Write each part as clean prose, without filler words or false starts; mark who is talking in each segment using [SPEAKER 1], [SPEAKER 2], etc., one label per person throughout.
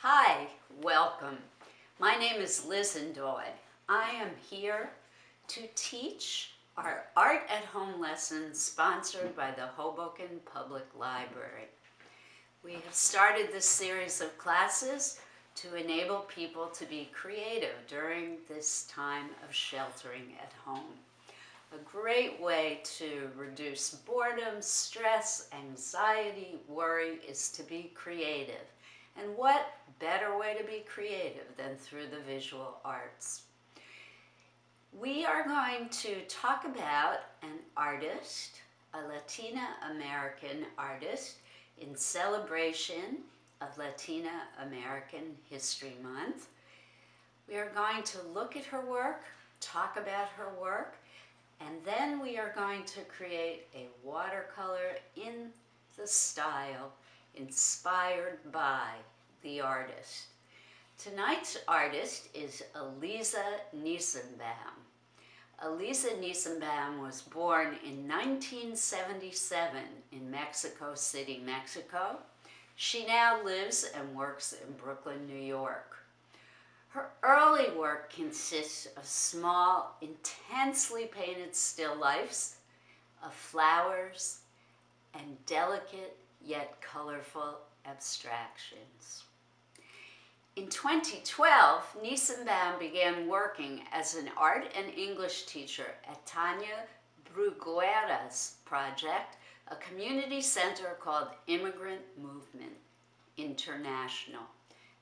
[SPEAKER 1] Hi, welcome. My name is Liz Ndoye. I am here to teach our Art at Home lessons sponsored by the Hoboken Public Library. We have started this series of classes to enable people to be creative during this time of sheltering at home. A great way to reduce boredom, stress, anxiety, worry is to be creative. And what better way to be creative than through the visual arts? We are going to talk about an artist, a Latina American artist, in celebration of Latina American History Month. We are going to look at her work, talk about her work, and then we are going to create a watercolor in the style inspired by the artist. Tonight's artist is Elisa Niesenbaum. Elisa Niesenbaum was born in 1977 in Mexico City, Mexico. She now lives and works in Brooklyn, New York. Her early work consists of small, intensely painted still lifes of flowers and delicate yet colorful abstractions. In 2012, Niesenbaum began working as an art and English teacher at Tanya Bruguera's project, a community center called Immigrant Movement International.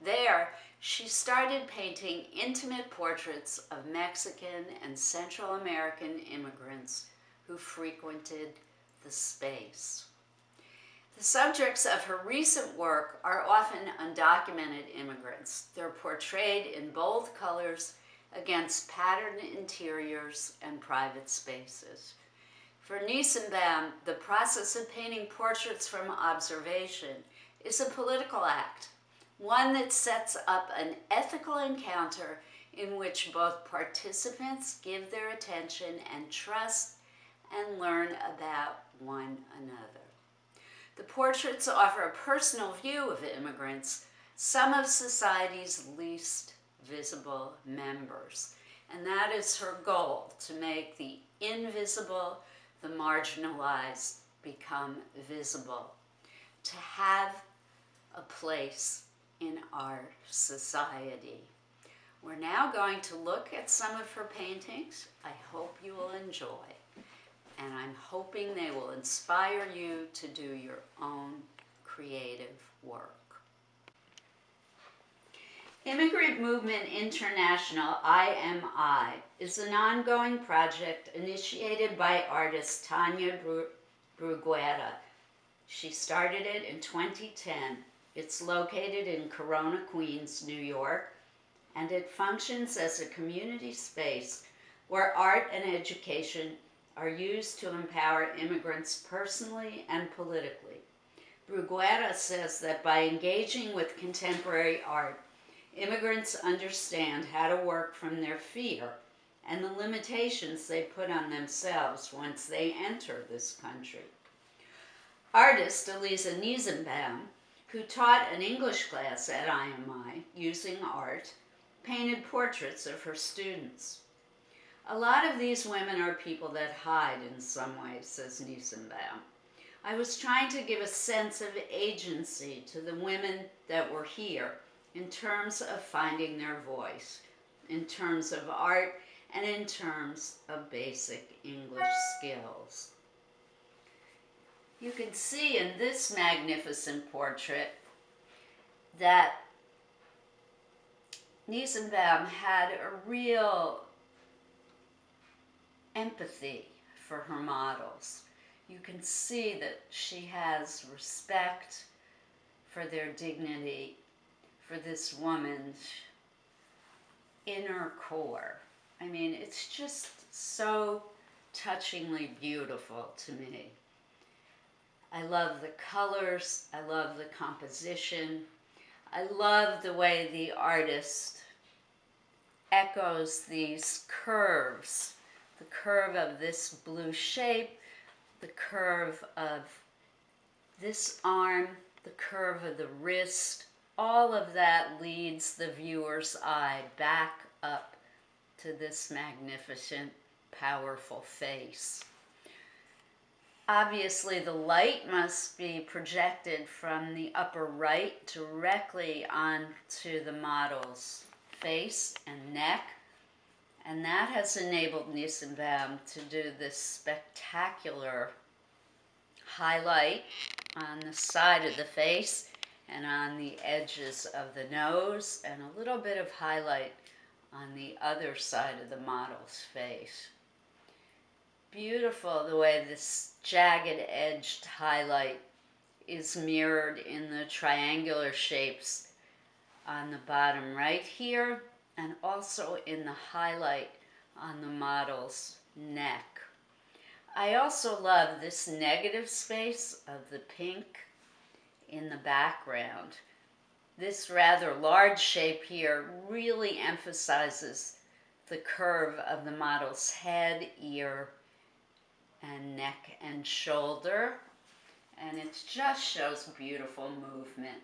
[SPEAKER 1] There, she started painting intimate portraits of Mexican and Central American immigrants who frequented the space. The subjects of her recent work are often undocumented immigrants. They're portrayed in bold colors against patterned interiors and private spaces. For Niesenbaum, the process of painting portraits from observation is a political act, one that sets up an ethical encounter in which both participants give their attention and trust and learn about one another. The portraits offer a personal view of immigrants, some of society's least visible members. And that is her goal, to make the invisible, the marginalized, become visible, to have a place in our society. We're now going to look at some of her paintings. I hope you will enjoy. And I'm hoping they will inspire you to do your own creative work. Immigrant Movement International, IMI, is an ongoing project initiated by artist Tanya Bruguera. She started it in 2010. It's located in Corona, Queens, New York, and it functions as a community space where art and education are used to empower immigrants personally and politically. Bruguera says that by engaging with contemporary art, immigrants understand how to work from their fear and the limitations they put on themselves once they enter this country. Artist Elisa Niesenbaum, who taught an English class at IMI using art, painted portraits of her students. A lot of these women are people that hide in some ways, says Niesenbaum. I was trying to give a sense of agency to the women that were here in terms of finding their voice, in terms of art, and in terms of basic English skills. You can see in this magnificent portrait that Niesenbaum had a real empathy for her models. You can see that she has respect for their dignity, for this woman's inner core. I mean, it's just so touchingly beautiful to me. I love the colors, I love the composition, I love the way the artist echoes these curves. The curve of this blue shape, the curve of this arm, the curve of the wrist, all of that leads the viewer's eye back up to this magnificent, powerful face. Obviously, the light must be projected from the upper right directly onto the model's face and neck, and that has enabled Niesenbaum to do this spectacular highlight on the side of the face and on the edges of the nose, and a little bit of highlight on the other side of the model's face. Beautiful the way this jagged edged highlight is mirrored in the triangular shapes on the bottom right here, and also in the highlight on the model's neck. I also love this negative space of the pink in the background. This rather large shape here really emphasizes the curve of the model's head, ear, and neck and shoulder, and it just shows beautiful movement.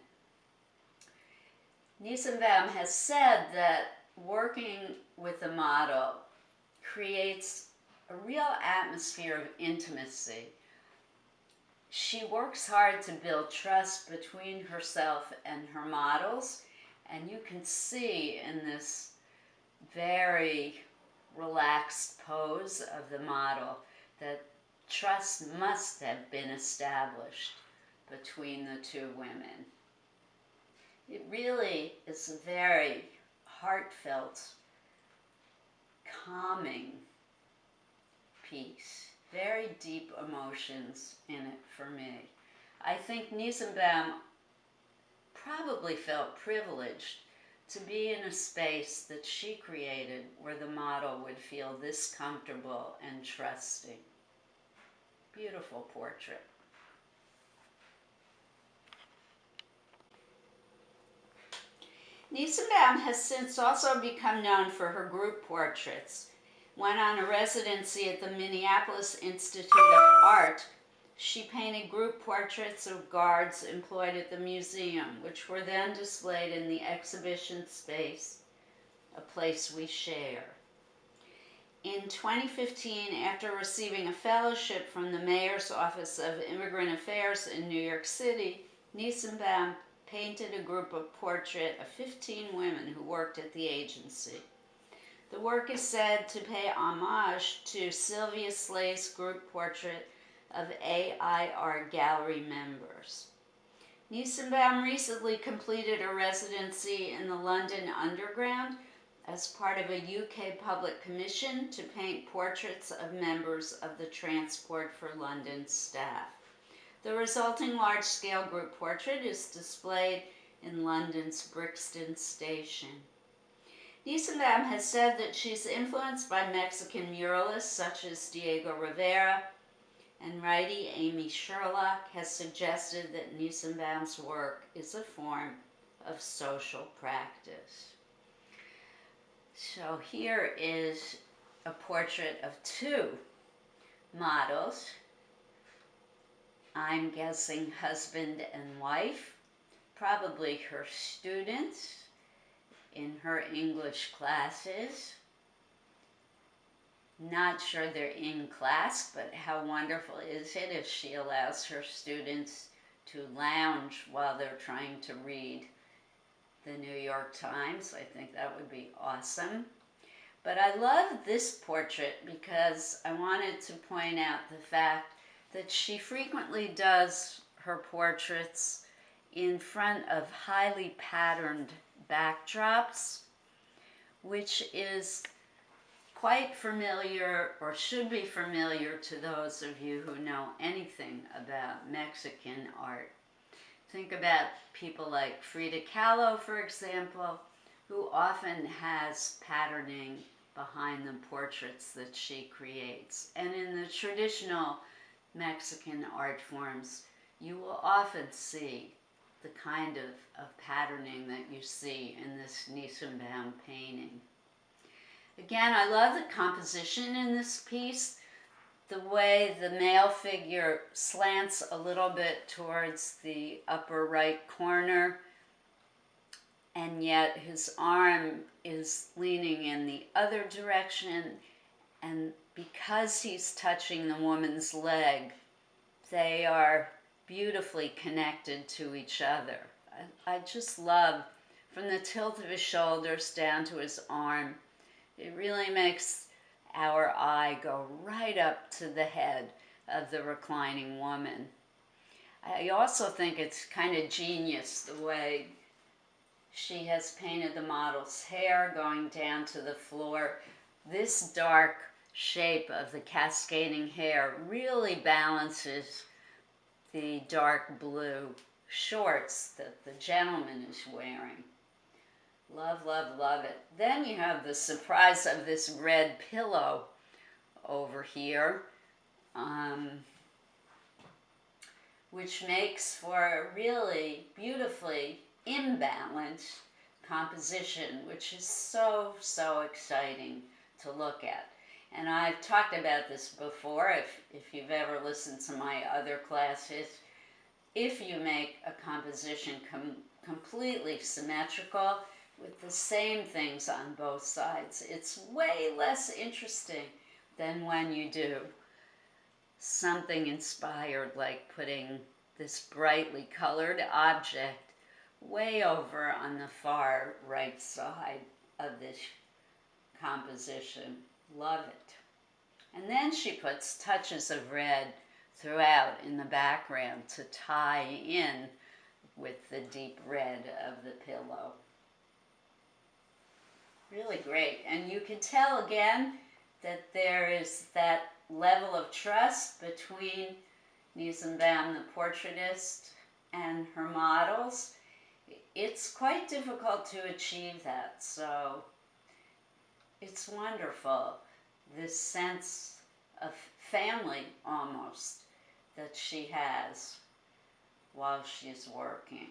[SPEAKER 1] Niesenbaum has said that working with the model creates a real atmosphere of intimacy. She works hard to build trust between herself and her models, and you can see in this very relaxed pose of the model that trust must have been established between the two women. It really is a very heartfelt, calming piece. Very deep emotions in it for me. I think Niesenbaum probably felt privileged to be in a space that she created where the model would feel this comfortable and trusting. Beautiful portrait. Niesenbaum has since also become known for her group portraits. When on a residency at the Minneapolis Institute of Art, she painted group portraits of guards employed at the museum, which were then displayed in the exhibition space, A Place We Share. In 2015, after receiving a fellowship from the Mayor's Office of Immigrant Affairs in New York City, Niesenbaum painted a group of portrait of 15 women who worked at the agency. The work is said to pay homage to Sylvia Slay's group portrait of AIR Gallery members. Niesenbaum recently completed a residency in the London Underground as part of a UK public commission to paint portraits of members of the Transport for London staff. The resulting large-scale group portrait is displayed in London's Brixton Station. Niesenbaum has said that she's influenced by Mexican muralists such as Diego Rivera, and righty Amy Sherlock has suggested that Niesenbaum's work is a form of social practice. So here is a portrait of two models. I'm guessing husband and wife, probably her students in her English classes. Not sure they're in class, but how wonderful is it if she allows her students to lounge while they're trying to read the New York Times. I think that would be awesome. But I love this portrait because I wanted to point out the fact that she frequently does her portraits in front of highly patterned backdrops, which is quite familiar, or should be familiar, to those of you who know anything about Mexican art. Think about people like Frida Kahlo, for example, who often has patterning behind the portraits that she creates. And in the traditional Mexican art forms, you will often see the kind of patterning that you see in this Niesenbaum painting. Again, I love the composition in this piece, the way the male figure slants a little bit towards the upper right corner and yet his arm is leaning in the other direction, and because he's touching the woman's leg, they are beautifully connected to each other. I just love, from the tilt of his shoulders down to his arm, it really makes our eye go right up to the head of the reclining woman. I also think it's kind of genius the way she has painted the model's hair going down to the floor. This dark shape of the cascading hair really balances the dark blue shorts that the gentleman is wearing. Love, love, love it. Then you have the surprise of this red pillow over here, which makes for a really beautifully imbalanced composition, which is so, so exciting to look at. And I've talked about this before, if you've ever listened to my other classes. If you make a composition completely symmetrical with the same things on both sides, it's way less interesting than when you do something inspired, like putting this brightly colored object way over on the far right side of this composition. Love it. And then she puts touches of red throughout in the background to tie in with the deep red of the pillow. Really great. And you can tell again that there is that level of trust between Niesenbaum, the portraitist, and her models. It's quite difficult to achieve that, so it's wonderful, this sense of family almost that she has while she's working.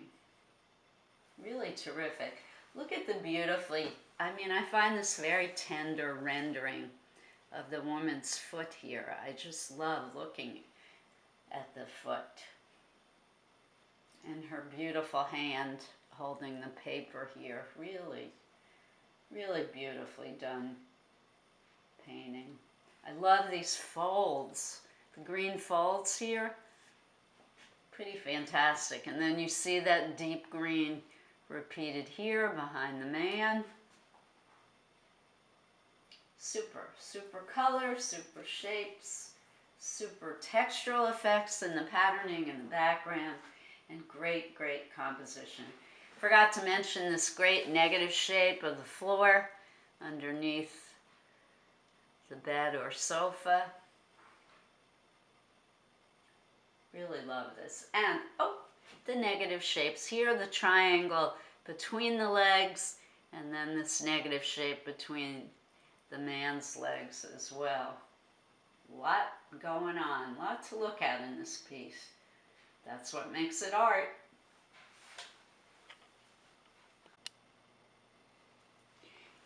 [SPEAKER 1] Really terrific. Look at the beautifully, I find this very tender rendering of the woman's foot here. I just love looking at the foot. And her beautiful hand holding the paper here. Really, really beautifully done painting. I love these folds, the green folds here. Pretty fantastic. And then you see that deep green repeated here behind the man. Super, super color, super shapes, super textural effects in the patterning in the background, and great, great composition. Forgot to mention this great negative shape of the floor underneath the bed or sofa. Really love this. And, the negative shapes here, the triangle between the legs, and then this negative shape between the man's legs as well. Lot going on, lot to look at in this piece. That's what makes it art.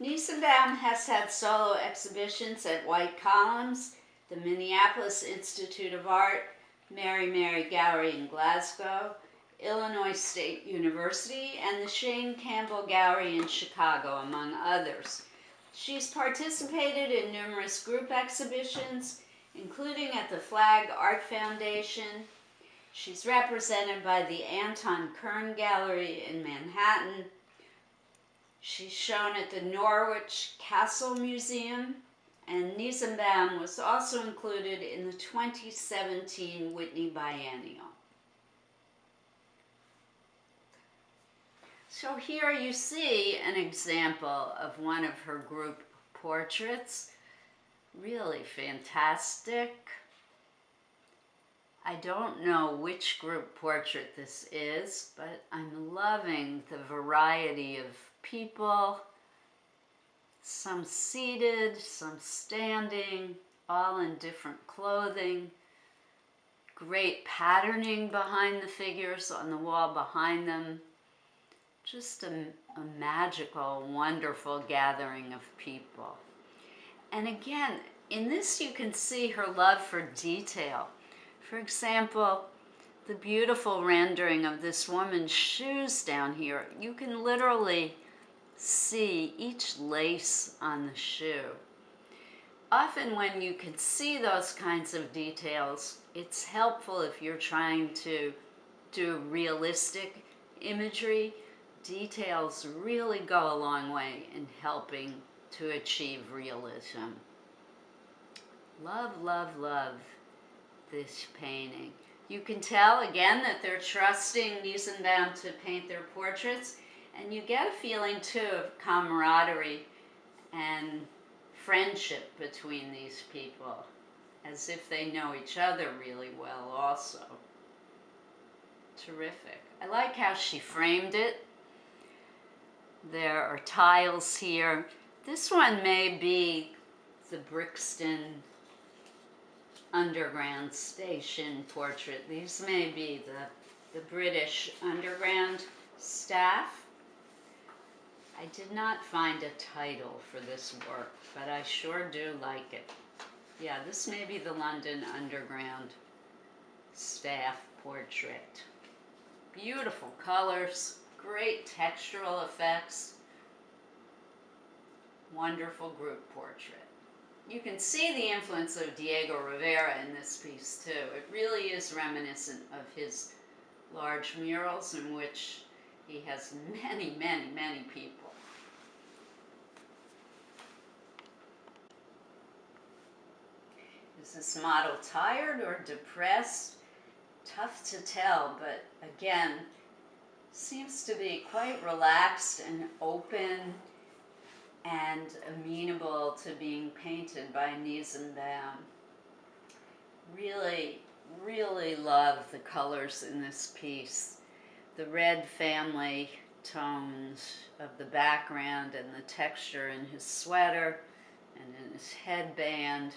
[SPEAKER 1] Niesenbaum has had solo exhibitions at White Columns, the Minneapolis Institute of Art, Mary Mary Gallery in Glasgow, Illinois State University, and the Shane Campbell Gallery in Chicago, among others. She's participated in numerous group exhibitions, including at the Flag Art Foundation. She's represented by the Anton Kern Gallery in Manhattan. She's shown at the Norwich Castle Museum, and Niesenbaum was also included in the 2017 Whitney Biennial. So here you see an example of one of her group portraits. Really fantastic. I don't know which group portrait this is, but I'm loving the variety of people. Some seated, some standing, all in different clothing. Great patterning behind the figures on the wall behind them. Just a magical, wonderful gathering of people. And again, in this you can see her love for detail. For example, the beautiful rendering of this woman's shoes down here. You can literally see each lace on the shoe. Often when you can see those kinds of details, it's helpful if you're trying to do realistic imagery. Details really go a long way in helping to achieve realism. Love, love, love this painting. You can tell again that they're trusting Niesenbaum to paint their portraits, and you get a feeling too of camaraderie and friendship between these people, as if they know each other really well also. Terrific. I like how she framed it. There are tiles here. This one may be the Brixton Underground Station portrait. These may be the British Underground staff. I did not find a title for this work, but I sure do like it. Yeah, this may be the London Underground staff portrait. Beautiful colors, great textural effects, wonderful group portrait. You can see the influence of Diego Rivera in this piece too. It really is reminiscent of his large murals in which he has many, many, many people. Is this model tired or depressed? Tough to tell, but again, seems to be quite relaxed and open and amenable to being painted by Niesenbaum. Really, really love the colors in this piece. The red family tones of the background and the texture in his sweater and in his headband.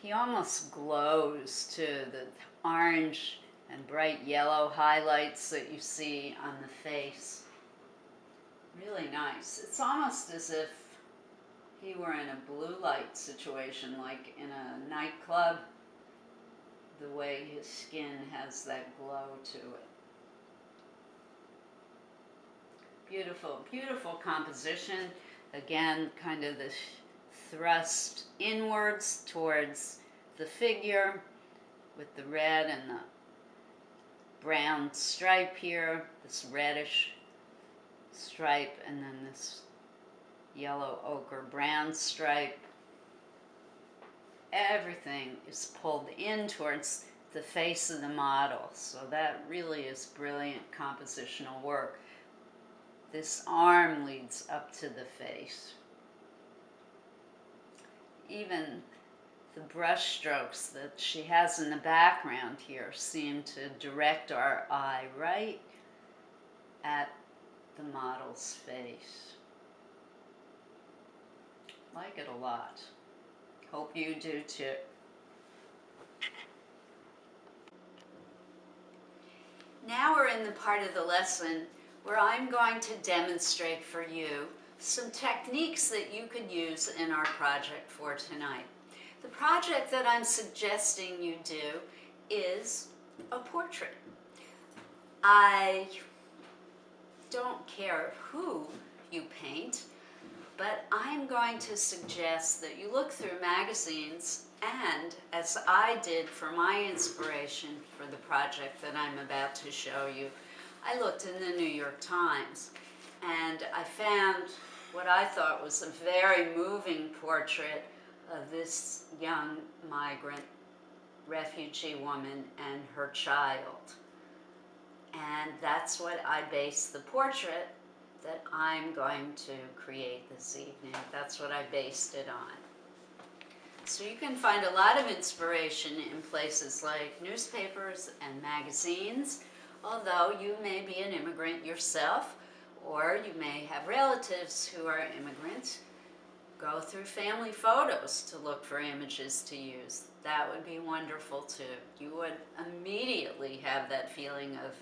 [SPEAKER 1] He almost glows too, the orange and bright yellow highlights that you see on the face. Really nice. It's almost as if he were in a blue light situation, like in a nightclub, the way his skin has that glow to it. Beautiful, beautiful composition. Again, kind of this thrust inwards towards the figure with the red and the brown stripe here, this reddish stripe, and then this yellow ochre brown stripe. Everything is pulled in towards the face of the model, so that really is brilliant compositional work. This arm leads up to the face. Even the brush strokes that she has in the background here seem to direct our eye right at the model's face. Like it a lot. Hope you do too. Now we're in the part of the lesson where I'm going to demonstrate for you some techniques that you could use in our project for tonight. The project that I'm suggesting you do is a portrait. I don't care who you paint, but I'm going to suggest that you look through magazines, and as I did for my inspiration for the project that I'm about to show you, I looked in the New York Times, and I found what I thought was a very moving portrait of this young migrant refugee woman and her child. And that's what I based the portrait that I'm going to create this evening. That's what I based it on. So you can find a lot of inspiration in places like newspapers and magazines, although you may be an immigrant yourself, or you may have relatives who are immigrants. Go through family photos to look for images to use. That would be wonderful too. You would immediately have that feeling of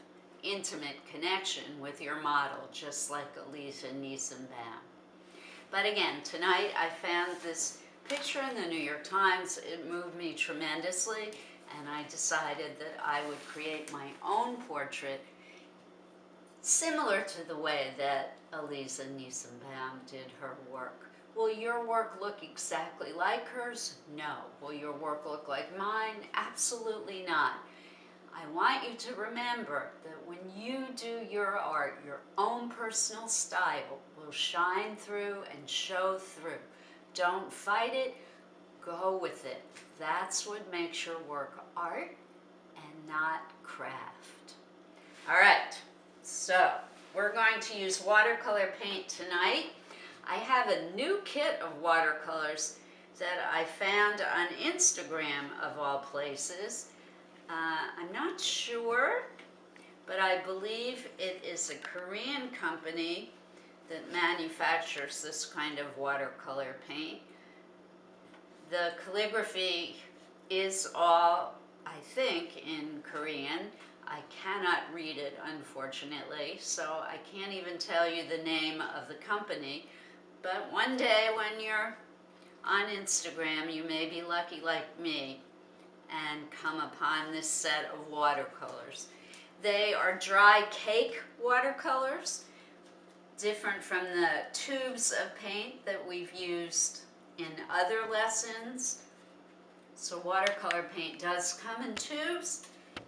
[SPEAKER 1] intimate connection with your model, just like Elisa Niesenbaum. But again, tonight I found this picture in the New York Times. It moved me tremendously, and I decided that I would create my own portrait similar to the way that Elisa Niesenbaum did her work. Will your work look exactly like hers? No. Will your work look like mine? Absolutely not. I want you to remember that when you do your art, your own personal style will shine through and show through. Don't fight it, go with it. That's what makes your work art and not craft. All right, so we're going to use watercolor paint tonight. I have a new kit of watercolors that I found on Instagram of all places. I'm not sure, but I believe it is a Korean company that manufactures this kind of watercolor paint. The calligraphy is all, I think, in Korean. I cannot read it, unfortunately, so I can't even tell you the name of the company. But one day when you're on Instagram, you may be lucky like me and come upon this set of watercolors. They are dry cake watercolors, different from the tubes of paint that we've used in other lessons. So watercolor paint does come in tubes.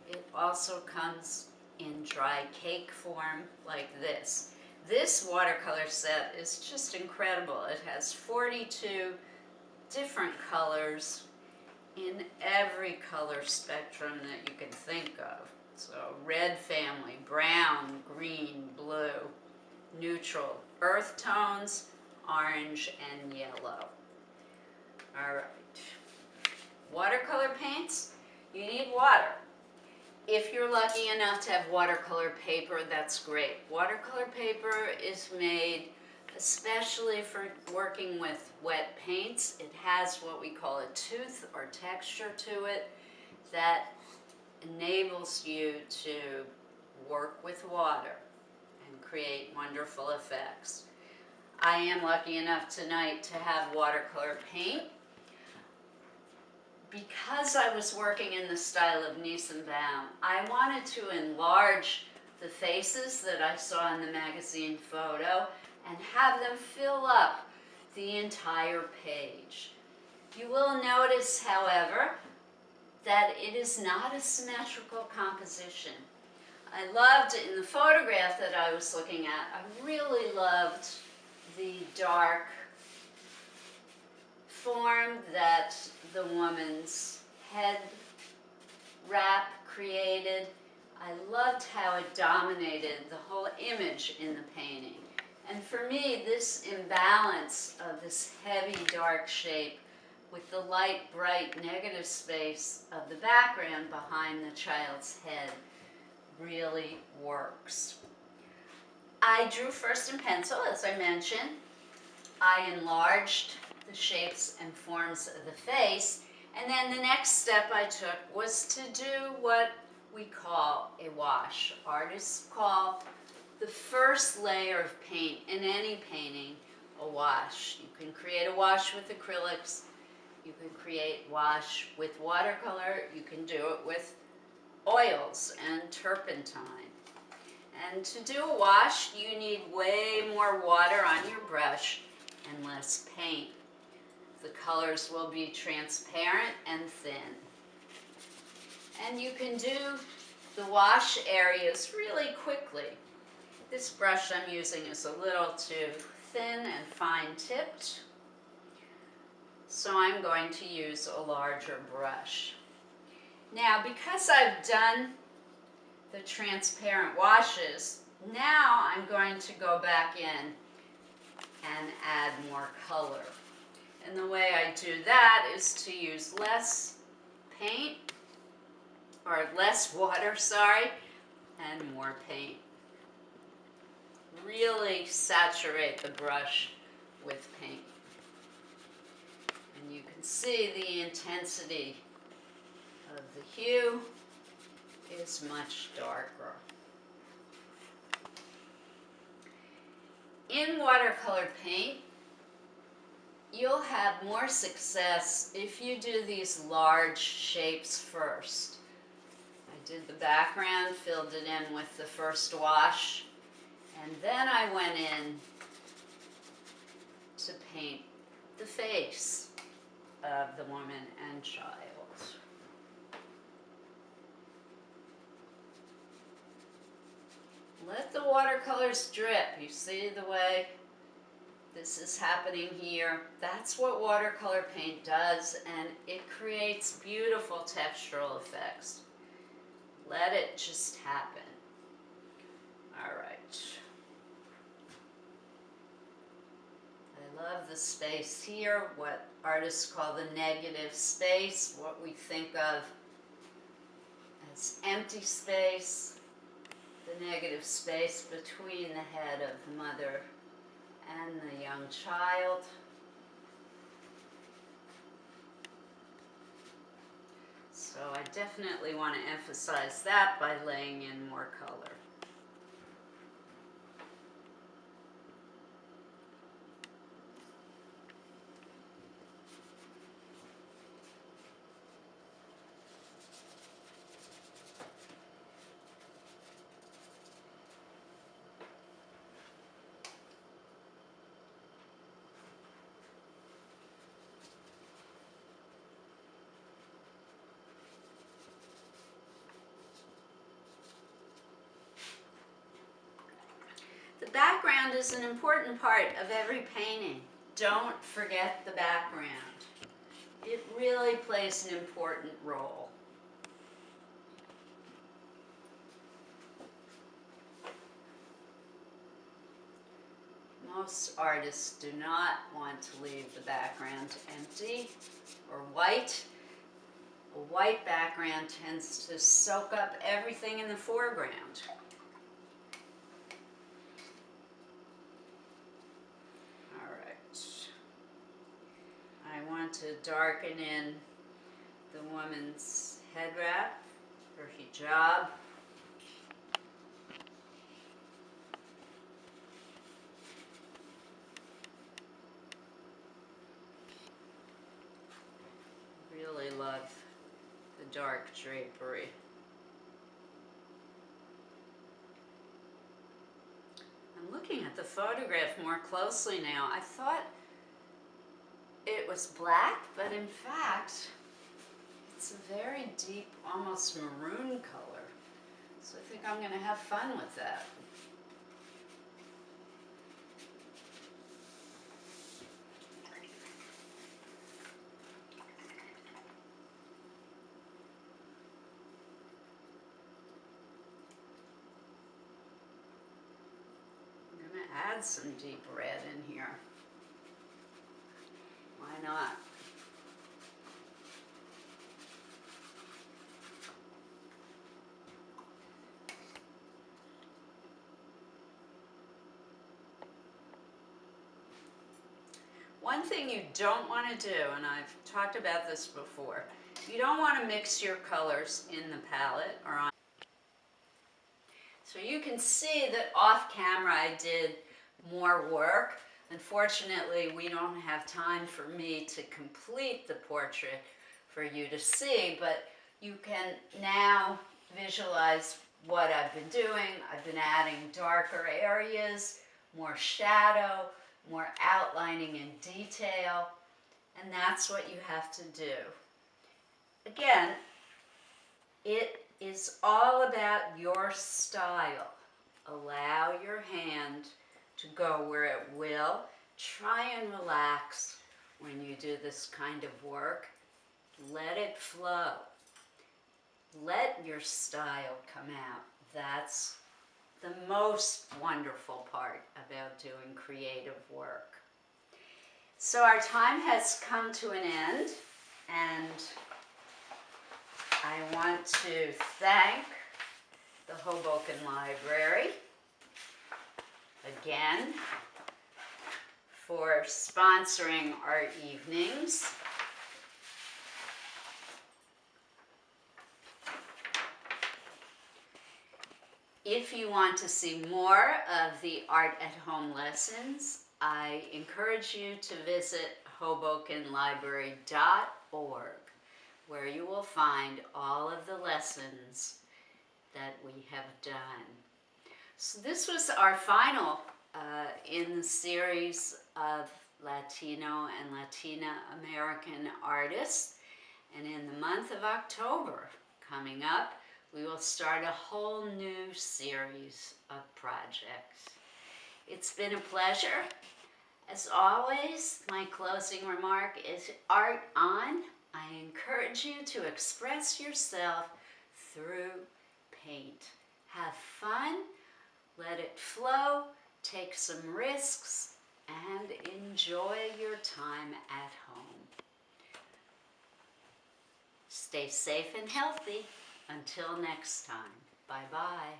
[SPEAKER 1] It also comes in dry cake form like this. This watercolor set is just incredible. It has 42 different colors in every color spectrum that you can think of. So red family, brown, green, blue, neutral, earth tones, orange, and yellow. All right. Watercolor paints, you need water. If you're lucky enough to have watercolor paper, that's great. Watercolor paper is made especially for working with wet paints. It has what we call a tooth or texture to it that enables you to work with water and create wonderful effects. I am lucky enough tonight to have watercolor paint. Because I was working in the style of Niesenbaum, I wanted to enlarge the faces that I saw in the magazine photo and have them fill up the entire page. You will notice, however, that it is not a symmetrical composition. I loved, in the photograph that I was looking at, I really loved the dark form that the woman's head wrap created. I loved how it dominated the whole image in the painting. And for me, this imbalance of this heavy dark shape with the light, bright, negative space of the background behind the child's head really works. I drew first in pencil, as I mentioned. I enlarged the shapes and forms of the face, and then the next step I took was to do what we call a wash. Artists call the first layer of paint in any painting a wash. You can create a wash with acrylics, you can create wash with watercolor, you can do it with oils and turpentine. And to do a wash, you need way more water on your brush and less paint. The colors will be transparent and thin. And you can do the wash areas really quickly. This brush I'm using is a little too thin and fine-tipped, so I'm going to use a larger brush. Now, because I've done the transparent washes, now I'm going to go back in and add more color. And the way I do that is to use less paint, or less water, sorry, and more paint. Really saturate the brush with paint. And you can see the intensity of the hue is much darker. In watercolor paint, you'll have more success if you do these large shapes first. I did the background, filled it in with the first wash, and then I went in to paint the face of the woman and child. Let the watercolors drip. You see the way this is happening here? That's what watercolor paint does, and it creates beautiful textural effects. Let it just happen. All right. I love the space here, what artists call the negative space, what we think of as empty space, the negative space between the head of the mother and the young child. So I definitely want to emphasize that by laying in more color. The background is an important part of every painting. Don't forget the background. It really plays an important role. Most artists do not want to leave the background empty or white. A white background tends to soak up everything in the foreground. I want to darken in the woman's head wrap, her hijab. Really love the dark drapery. I'm looking at the photograph more closely now. I thought it was black, but in fact, it's a very deep, almost maroon color. So I think I'm going to have fun with that. I'm going to add some deep red in here. Why not? One thing you don't want to do, and I've talked about this before, you don't want to mix your colors in the palette or on. So you can see that off camera I did more work. Unfortunately, we don't have time for me to complete the portrait for you to see, but you can now visualize what I've been doing. I've been adding darker areas, more shadow, more outlining and detail, and that's what you have to do. Again, it is all about your style. Allow your hand to go where it will. Try and relax when you do this kind of work. Let it flow. Let your style come out. That's the most wonderful part about doing creative work. So our time has come to an end, and I want to thank the Hoboken Library again for sponsoring our evenings. If you want to see more of the Art at Home lessons, I encourage you to visit HobokenLibrary.org, where you will find all of the lessons that we have done. So this was our final in the series of Latino and Latina American artists. And in the month of October coming up, we will start a whole new series of projects. It's been a pleasure. As always, my closing remark is art on. I encourage you to express yourself through paint. Have fun, let it flow, take some risks, and enjoy your time at home. Stay safe and healthy. Until next time, bye-bye.